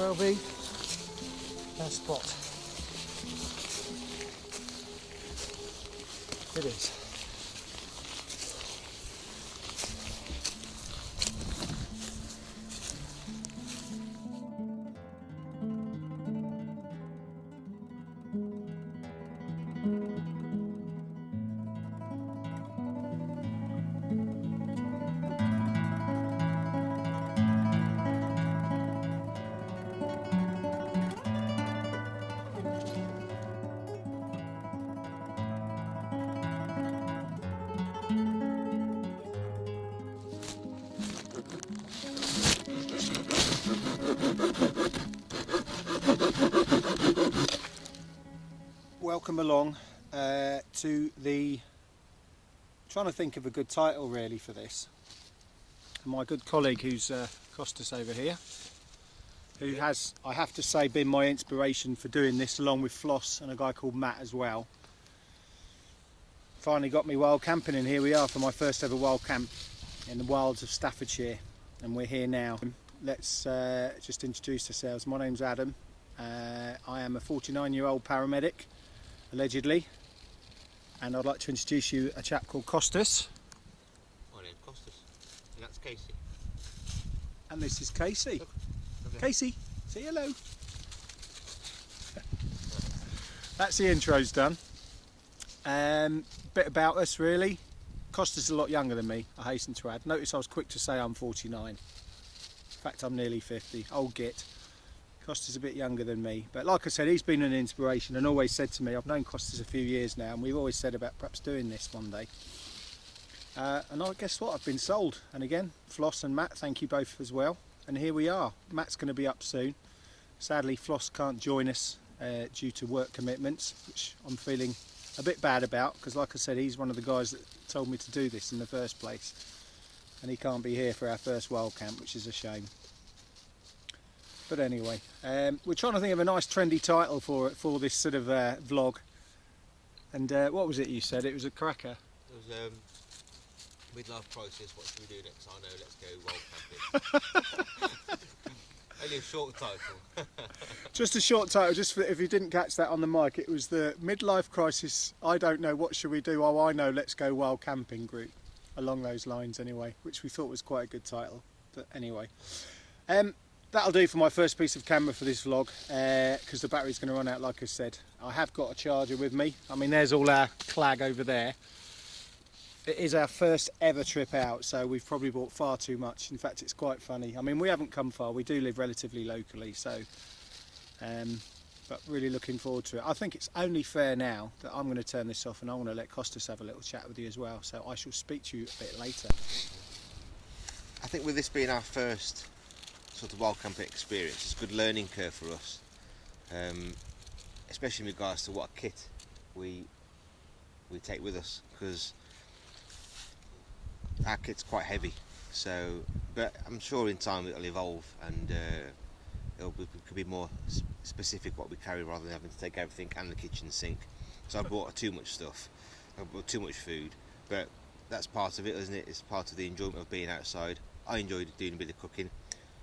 well be our spot. It is. Welcome along to the, trying to think of a good title really for this. My good colleague who's Costas over here, who has, I have to say, been my inspiration for doing this, along with Floss and a guy called Matt as well. Finally got me wild camping, and here we are for my first ever wild camp in the wilds of Staffordshire, and we're here now. Let's just introduce ourselves. My name's Adam. I am a 49-year-old paramedic, allegedly, and I'd like to introduce you a chap called Costas. My name's Costas, and that's Casey. And this is Casey. Look, okay. Casey, say hello. That's the intro's done. Bit about us really. Costas is a lot younger than me, I hasten to add. Notice I was quick to say I'm 49. In fact, I'm nearly 50. Old git. Costas a bit younger than me, but like I said, he's been an inspiration and always said to me, I've known Costas a few years now, and we've always said about perhaps doing this one day. And I guess what, I've been sold. And again, Floss and Matt, thank you both as well. And here we are. Matt's going to be up soon. Sadly, Floss can't join us due to work commitments, which I'm feeling a bit bad about, because like I said, he's one of the guys that told me to do this in the first place. And he can't be here for our first wild camp, which is a shame. But anyway, we're trying to think of a nice trendy title for this sort of vlog. And what was it you said? It was a cracker. It was midlife crisis. What should we do next? I know. Let's go wild camping. Only a short title. Just a short title. Just for, if you didn't catch that on the mic, it was the midlife crisis. I don't know. What should we do? Oh, I know. Let's go wild camping group. Along those lines, anyway. Which we thought was quite a good title. But anyway. That'll do for my first piece of camera for this vlog, because the battery's going to run out, like I said. I have got a charger with me. I mean, there's all our clag over there. It is our first ever trip out, so we've probably bought far too much. In fact, it's quite funny. I mean, we haven't come far. We do live relatively locally, so but really looking forward to it. I think it's only fair now that I'm going to turn this off and I want to let Costas have a little chat with you as well. So I shall speak to you a bit later. I think with this being our first sort of wild camping experience, it's a good learning curve for us, especially in regards to what kit we take with us, because our kit's quite heavy. So, but I'm sure in time it'll evolve, and it could be more specific what we carry, rather than having to take everything and the kitchen sink. So I bought too much stuff, I bought too much food, but that's part of it, isn't it? It's part of the enjoyment of being outside. I enjoyed doing a bit of cooking.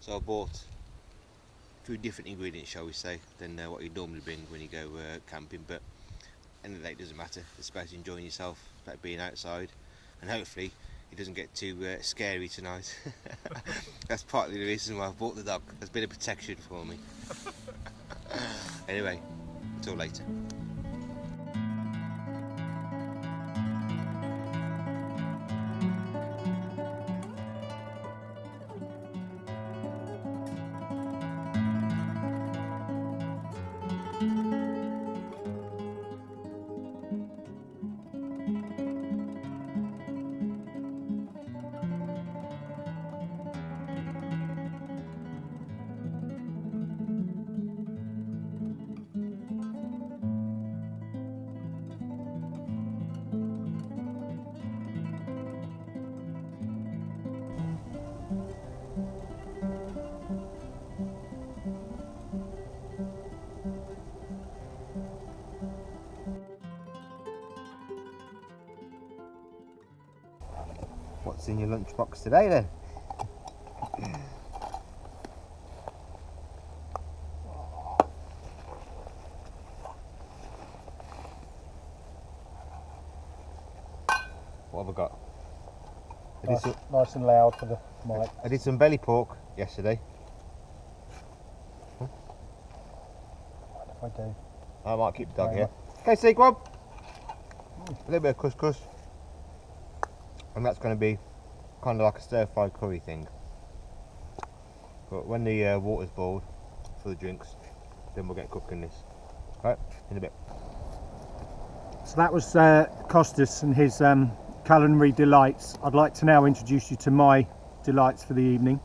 So I bought a few different ingredients, shall we say, than what you'd normally bring when you go camping, but at the end of the day it doesn't matter. It's about enjoying yourself, it's about being outside, and hopefully it doesn't get too scary tonight. That's partly the reason why I bought the dog. There's a bit of protection for me. Anyway, until later. What's in your lunchbox today then? What have I got? Nice and loud for the mic. I did some belly pork yesterday. If I do. I might keep the dog here. Okay, see, go on. A little bit of couscous. And that's going to be kind of like a stir-fried curry thing. But when the water's boiled for the drinks, then we'll get cooking this. Right, in a bit. So that was Costas and his culinary delights. I'd like to now introduce you to my delights for the evening.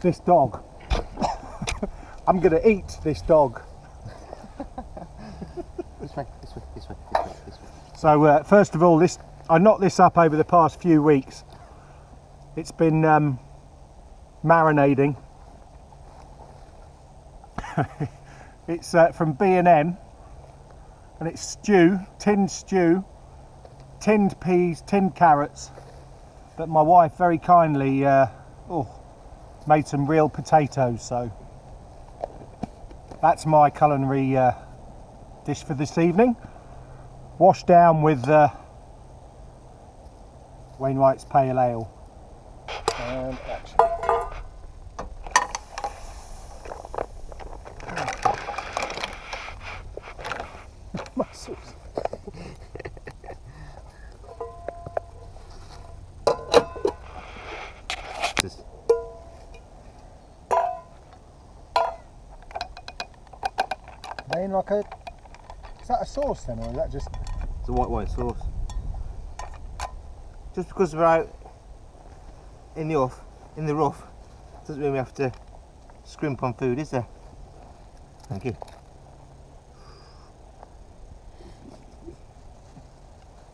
This dog. I'm going to eat this dog. This way. So first of all, I knocked this up over the past few weeks. It's been marinating. It's from B&M, and it's stew, tinned peas, tinned carrots, but my wife very kindly made some real potatoes, so that's my culinary dish for this evening, washed down with Wainwright's Pale Ale. And action. Muscles. Then like a, is that a sauce then, or is that just? It's a white wine sauce. Just because we're out in the rough, doesn't mean we have to scrimp on food, is there? Thank you.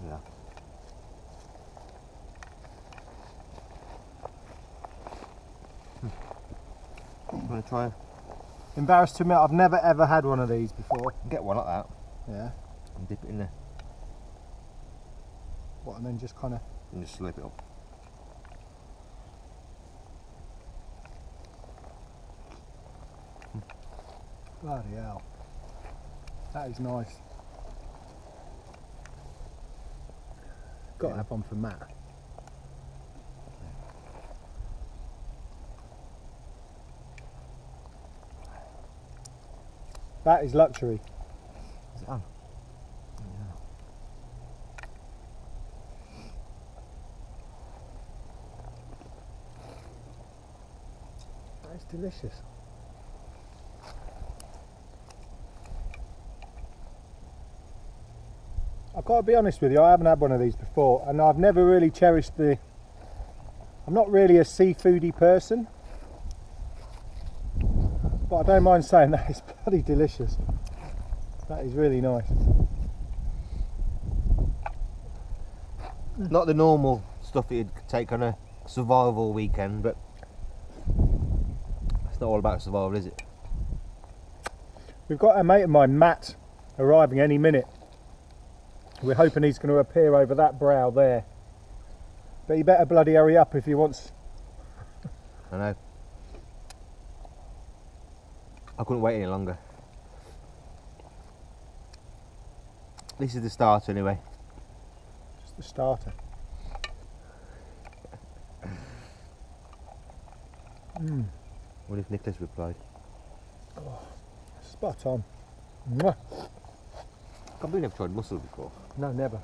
Yeah. You want to try? Embarrassed to admit, I've never ever had one of these before. Get one like that. Yeah. And dip it in there. What, and then just kind of. And just slip it up. Bloody hell. That is nice. Got to have one for Matt. That is luxury. Is it on? That is delicious. I've got to be honest with you, I haven't had one of these before, and I've never really cherished I'm not really a seafoody person, but I don't mind saying that it's bloody delicious. That is really nice. Not the normal stuff that you'd take on a survival weekend, but it's not all about survival, is it? We've got a mate of mine, Matt, arriving any minute. We're hoping he's going to appear over that brow there. But he better bloody hurry up if he wants. I know. I couldn't wait any longer. This is the start anyway. Just the starter. What if Nicholas replied? Oh, spot on. Mwah. I can't believe I've tried mussel before. No, never.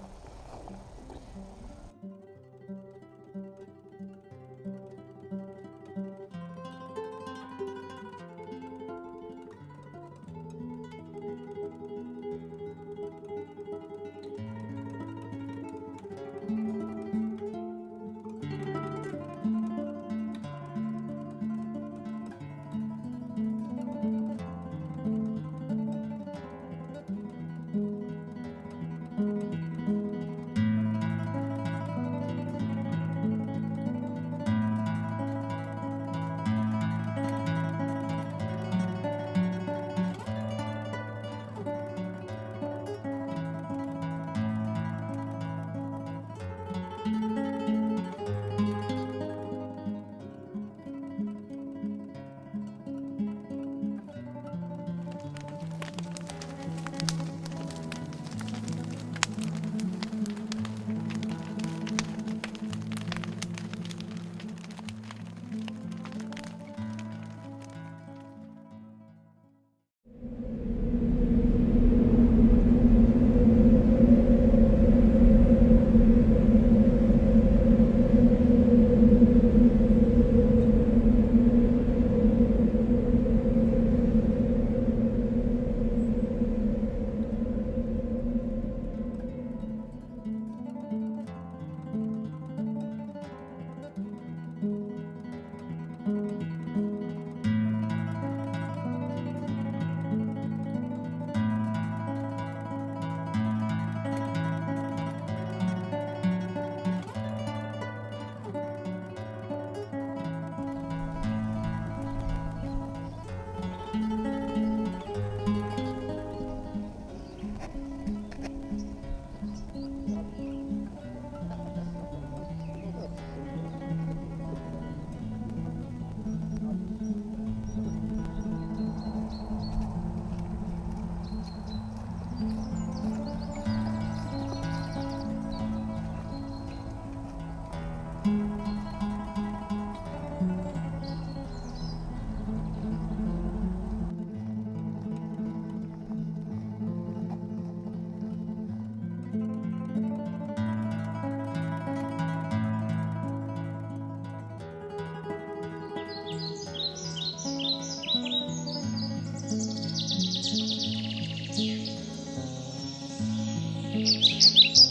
Bye.